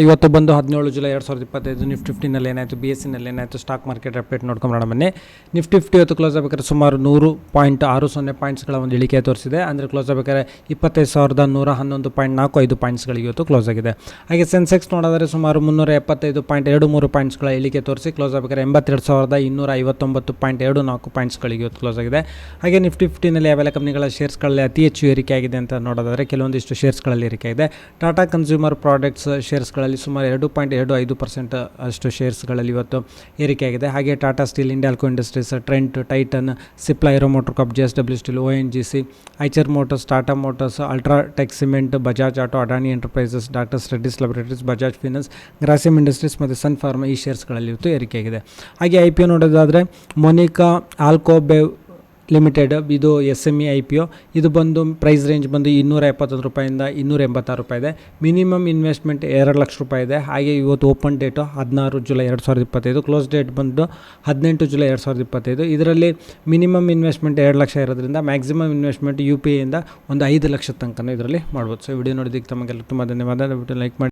ಇವತ್ತು ಬಂದು 17 July 2025 Nifty 50ನಲ್ಲಿ ಏನಾಯಿತು, BSEನಲ್ಲಿ ಏನಾಯಿತು, ಸ್ಟಾಕ್ ಮಾರ್ಕೆಟ್ ಅಪ್ಡೇಟ್ ನೋಡ್ಕೊಂಬರೋಣ ಬನ್ನಿ. ನಿಫ್ಟಿ 50 ಇವತ್ತು ಕ್ಲೋಸ್ ಆಗಬೇಕಾದ್ರೆ ಸುಮಾರು 100.60 ಪಾಯಿಂಟ್ಸ್ಗಳ ಒಂದು ಇಳಿಕೆ ತೋರಿಸಿದೆ. ಅಂದರೆ ಕ್ಲೋಸ್ ಆಗಬೇಕಾದ್ರೆ 25,111.45 ಪಾಯಿಂಟ್ಸ್ಗಳಿಗೆ ಇವತ್ತು ಕ್ಲೋಸ್ ಆಗಿದೆ. ಹಾಗೆ ಸೆನ್ಸೆಕ್ಸ್ ನೋಡಿದರೆ ಸುಮಾರು 375.23 ಪಾಯಿಂಟ್ಸ್ಗಳ ಇಳಿಕೆ ತೋರಿಸಿ ಕ್ಲೋಸ್ ಆಗಬೇಕಾದ್ರೆ 82,259.24 ಪಾಯಿಂಟ್ಸ್ಗಳಿಗೆ ಇವತ್ತು ಕ್ಲೋಸ್ ಆಗಿದೆ. ಹಾಗೆ ನಿಫ್ಟಿ 50ನಲ್ಲಿ ಯಾವೆಲ್ಲ ಕಂಪ್ನಿಗಳ ಶೇರ್ಸ್ಗಳಲ್ಲಿ ಅತಿ ಹೆಚ್ಚು ಏರಿಕೆ ಆಗಿದೆ ಅಂತ ನೋಡೋದಾದರೆ ಕೆಲವೊಂದಿಷ್ಟು ಶೇರ್ಸ್ಗಳಲ್ಲಿ ಏರಿಕೆ ಇದೆ. ಟಾಟಾ ಕನ್ಸ್ಯೂಮರ್ ಪ್ರಾಡಕ್ಟ್ಸ್ ಶೇರ್ಸ್ಗಳಲ್ಲಿ ಸುಮಾರು 2.25% ಅಷ್ಟು ಶೇರ್ಸ್ಗಳಲ್ಲಿ ಇವತ್ತು ಏರಿಕೆಯಾಗಿದೆ. ಹಾಗೆ Tata Steel, Hindalco Industries, Trent, Titan, Cipla, Hero MotoCorp, JSW Steel, ONGC, Eicher Motors, Tata Motors, UltraTech Cement, Bajaj Auto, Adani Enterprises, Doctor's Reddy's Laboratories, Bajaj Finance, Grasim Industries ಮತ್ತು ಸನ್ ಫಾರ್ಮಾ ಈ ಶೇರ್ಸ್ಗಳಲ್ಲಿ ಇವತ್ತು ಏರಿಕೆಯಾಗಿದೆ. ಹಾಗೆ IPO ನೋಡೋದಾದರೆ ಮೊನಿಕಾ ಆಲ್ಕೋಬೇವ್ ಲಿಮಿಟೆಡ್, ಇದು SME IPO. ಇದು ಬಂದು ಪ್ರೈಸ್ ರೇಂಜ್ ಬಂದು 271 ರೂಪಾಯಿಂದ 286 ರೂಪಾಯಿ ಇದೆ. ಮಿನಿಮಮ್ ಇನ್ವೆಸ್ಟ್ಮೆಂಟ್ 2 ಲಕ್ಷ ರೂಪಾಯಿ ಇದೆ. ಹಾಗೆ ಇವತ್ತು open date 16 July 2025, close date ಬಂದು 18 ಜುಲೈ 2025. ಇದರಲ್ಲಿ ಮಿನಿಮಮ್ ಇನ್ವೆಸ್ಟ್ಮೆಂಟ್ 2 ಲಕ್ಷ ಇರೋದ್ರಿಂದ ಮ್ಯಾಕ್ಸಿಮಮ್ ಇನ್ವೆಸ್ಟ್ಮೆಂಟ್ UPI ಇಂದ ಒಂದು 5 ಲಕ್ಷ ತನಕ ಇದರಲ್ಲಿ ಮಾಡ್ಬೋದು. ಸೊ ವಿಡಿಯೋ ನೋಡಿದ್ದಕ್ಕೆ ತಮಗೆಲ್ಲ ತುಂಬ ಧನ್ಯವಾದ. ಲೈಕ್ ಮಾಡಿ.